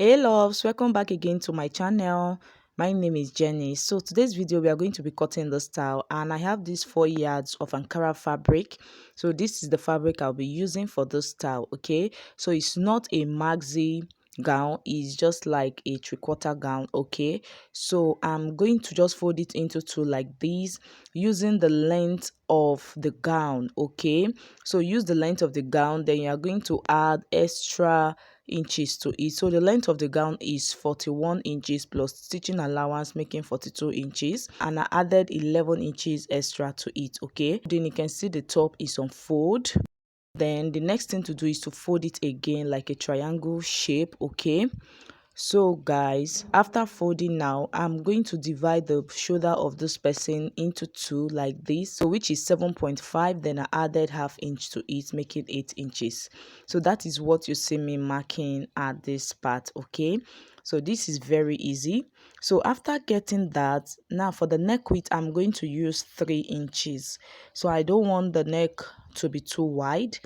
Hey loves, welcome back again to my channel. My name is Jenny. So today's video we are going to be cutting the style, and I have these 4 yards of Ankara fabric. So this is the fabric I'll be using for this style. Okay, so it's not a maxi gown, it's just like a 3/4 gown. Okay, so I'm going to just fold it into two like this using the length of the gown. Okay, so use the length of the gown, then you are going to add extra inches to it. So the length of the gown is 41 inches plus stitching allowance, making 42 inches, and I added 11 inches extra to it. Okay, then you can see the top is on fold. Then the next thing to do is to fold it again like a triangle shape. Okay, so guys, after folding now, I'm going to divide the shoulder of this person into two like this, so which is 7.5. Then I added ½ inch to it, making 8 inches. So that is what you see me marking at this part. Okay, so this is very easy. So after getting that, now for the neck width, I'm going to use 3 inches. So I don't want the neck to be too wide.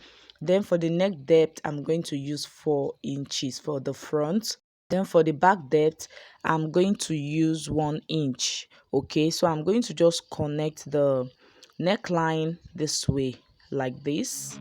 Then for the neck depth, I'm going to use 4 inches for the front. Then for the back depth, I'm going to use 1 inch. Okay, so I'm going to just connect the neckline this way like this.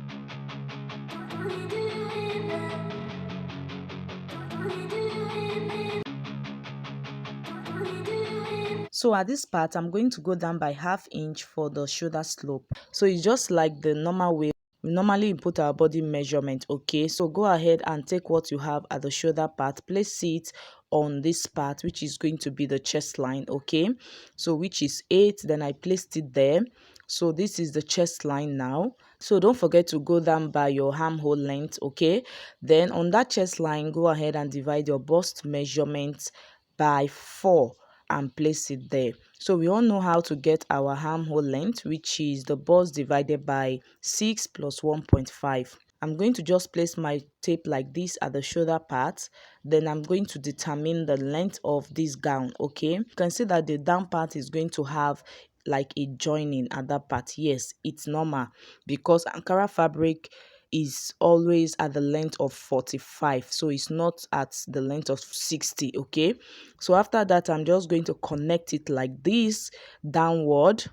So at this part, I'm going to go down by ½ inch for the shoulder slope. So it's just like the normal way we normally input our body measurement. Okay, so go ahead and take what you have at the shoulder part, place it on this part, which is going to be the chest line. Okay, so which is 8, then I placed it there. So this is the chest line now. So don't forget to go down by your armhole length. Okay, then on that chest line, go ahead and divide your bust measurement by 4 and place it there. So we all know how to get our armhole length, which is the bust divided by 6 plus 1.5. I'm going to just place my tape like this at the shoulder part. Then I'm going to determine the length of this gown. Okay, you can see that the down part is going to have like a joining at that part. Yes, it's normal because Ankara fabric is always at the length of 45, so it's not at the length of 60. Okay, so after that, I'm just going to connect it like this downward.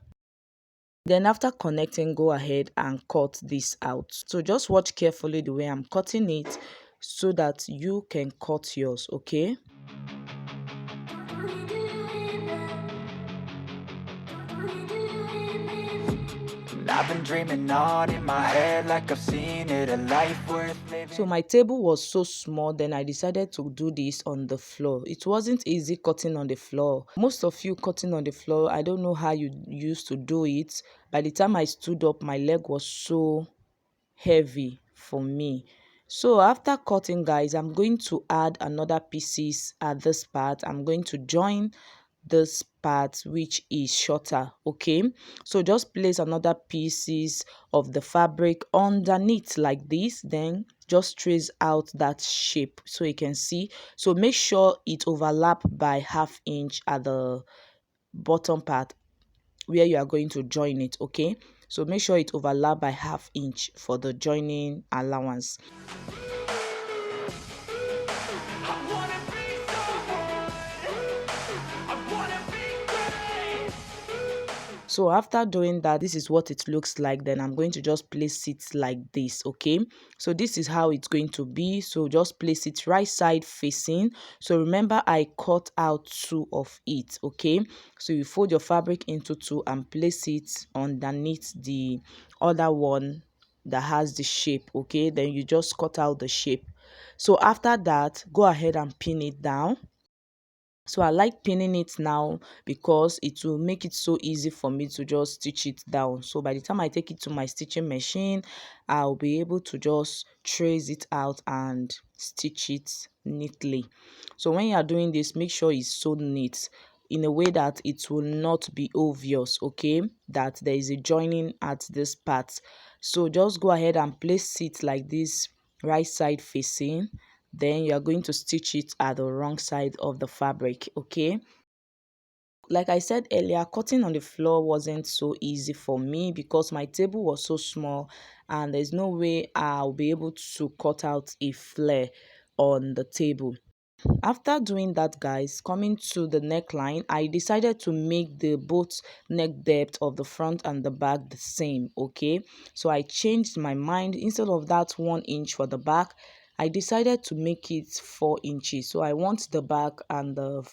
Then after connecting, go ahead and cut this out. So just watch carefully the way I'm cutting it so that you can cut yours. Okay, I've been dreaming on in my head like I've seen it, a life worth living. So my table was so small, then I decided to do this on the floor. It wasn't easy cutting on the floor. Most of you cutting on the floor, I don't know how you used to do it. By the time I stood up, my leg was so heavy for me. So after cutting, guys, I'm going to add another pieces at this part. I'm going to join this part which is shorter. Okay, so just place another pieces of the fabric underneath like this, then just trace out that shape so you can see. So make sure it overlap by ½ inch at the bottom part where you are going to join it. Okay, so make sure it overlap by ½ inch for the joining allowance. So after doing that, this is what it looks like. Then I'm going to just place it like this. Okay, so this is how it's going to be. So just place it right side facing. So remember, I cut out 2 of it. Okay, so you fold your fabric into 2 and place it underneath the other one that has the shape. Okay, then you just cut out the shape. So after that, go ahead and pin it down. So I like pinning it now because it will make it so easy for me to just stitch it down. So by the time I take it to my stitching machine, I'll be able to just trace it out and stitch it neatly. So when you are doing this, make sure it's so neat in a way that it will not be obvious, okay, that there is a joining at this part. So just go ahead and place it like this, right side facing. Then you are going to stitch it at the wrong side of the fabric. Okay, like I said earlier, cutting on the floor wasn't so easy for me because my table was so small and there's no way I'll be able to cut out a flare on the table. after doing that, guys, coming to the neckline, I decided to make the both neck depth of the front and the back the same. Okay, so I changed my mind. Instead of that 1 inch for the back, I decided to make it 4 inches. So I want the back and the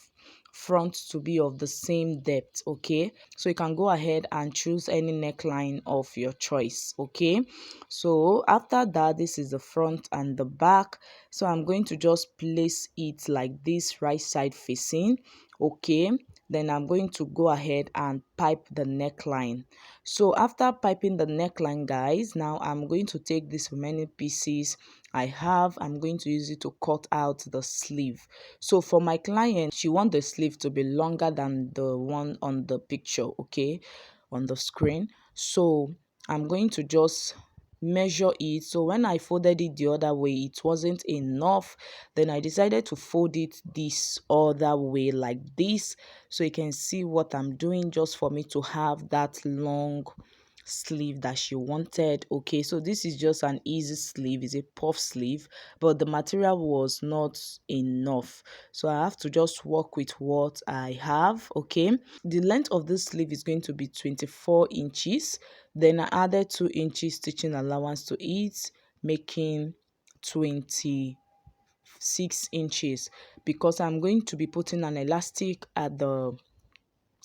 front to be of the same depth. Okay, so you can go ahead and choose any neckline of your choice. Okay, so after that, this is the front and the back. So I'm going to just place it like this, right side facing. Okay, then I'm going to go ahead and pipe the neckline. So after piping the neckline, guys, now I'm going to take this remaining pieces I have. I'm going to use it to cut out the sleeve. So for my client, she wants the sleeve to be longer than the one on the picture, okay, on the screen. So I'm going to just measure it. So when I folded it the other way, it wasn't enough. Then I decided to fold it this other way like this, so you can see what I'm doing, just for me to have that long sleeve that she wanted. Okay, so this is just an easy sleeve, it's a puff sleeve, but the material was not enough, so I have to just work with what I have. Okay, the length of this sleeve is going to be 24 inches. Then I added 2 inches stitching allowance to it, making 26 inches, because I'm going to be putting an elastic at the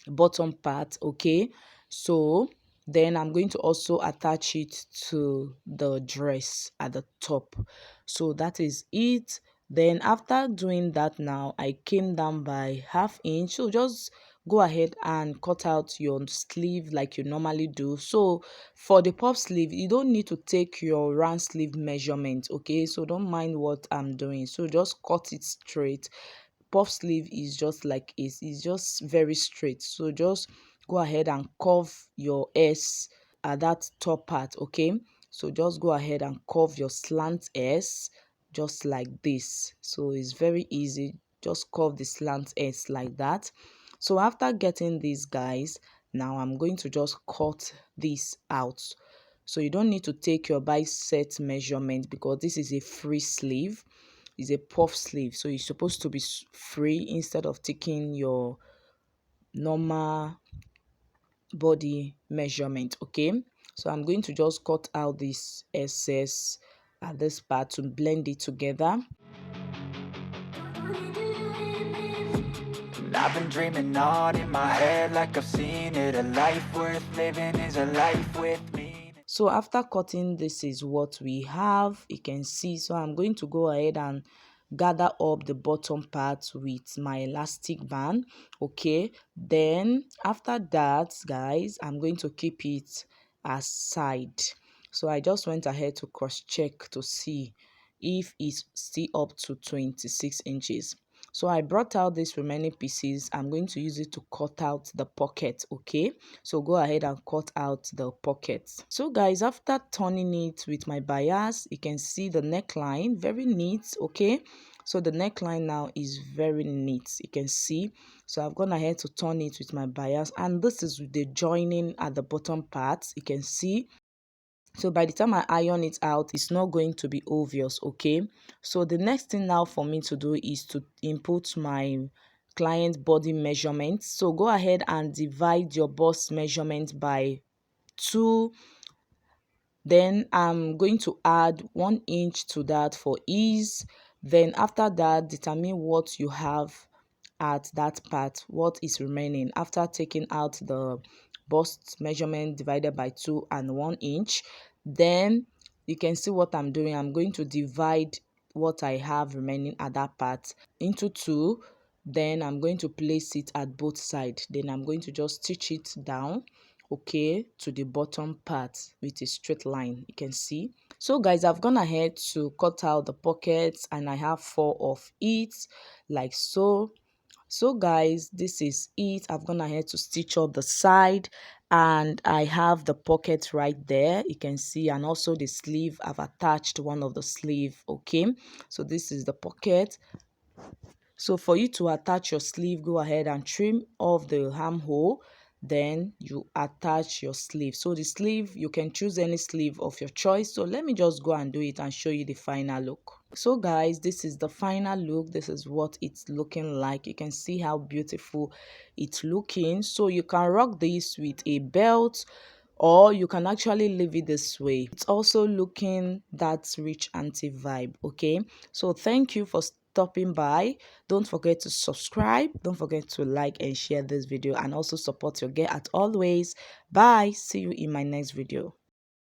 bottom part. Okay, so then I'm going to also attach it to the dress at the top. So that is it. Then after doing that, now I came down by ½ inch. So just go ahead and cut out your sleeve like you normally do. So for the puff sleeve, you don't need to take your round sleeve measurement. Okay, so don't mind what I'm doing, so just cut it straight. Puff sleeve is just like it's just very straight, so just go ahead and curve your S at that top part. Okay, so just go ahead and curve your slant S just like this. So it's very easy, just curve the slant S like that. So after getting these, guys, now I'm going to just cut this out. So you don't need to take your bicep measurement, because this is a free sleeve, is a puff sleeve, so it's supposed to be free instead of taking your normal body measurement. Okay, so I'm going to just cut out this excess at this part to blend it together. I've been dreaming on in my head like I've seen it. A life worth living is a life with me. So after cutting, this is what we have, you can see. So I'm going to go ahead and gather up the bottom part with my elastic band. Okay, then after that, guys, I'm going to keep it aside. So I just went ahead to cross check to see if it's still up to 26 inches. So I brought out these remaining pieces. I'm going to use it to cut out the pocket. Okay, so go ahead and cut out the pockets. So guys, after turning it with my bias, you can see the neckline, very neat. Okay, so the neckline now is very neat, you can see. So I've gone ahead to turn it with my bias, and this is with the joining at the bottom part, you can see. So by the time I iron it out, it's not going to be obvious. Okay, so the next thing now for me to do is to input my client body measurement. So go ahead and divide your bust measurement by 2. Then I'm going to add 1 inch to that for ease. Then after that, determine what you have at that part, what is remaining after taking out the bust measurement divided by 2 and 1 inch. Then you can see what I'm doing. I'm going to divide what I have remaining at that part into 2. Then I'm going to place it at both sides. Then I'm going to just stitch it down, okay, to the bottom part with a straight line, you can see. So guys, I've gone ahead to cut out the pockets, and I have 4 of it like so. So guys, this is it. I've gone ahead to stitch up the side, and I have the pocket right there, you can see, and also the sleeve. I've attached one of the sleeve. Okay, so this is the pocket. So for you to attach your sleeve, go ahead and trim off the armhole. then you attach your sleeve. So the sleeve, you can choose any sleeve of your choice. So let me just go and do it and show you the final look. So guys, this is the final look. This is what it's looking like. You can see how beautiful it's looking. So you can rock this with a belt, or you can actually leave it this way. It's also looking that rich auntie vibe. Okay, so thank you for stopping by. Don't forget to subscribe, don't forget to like and share this video, and also support your girl as always. Bye, see you in my next video.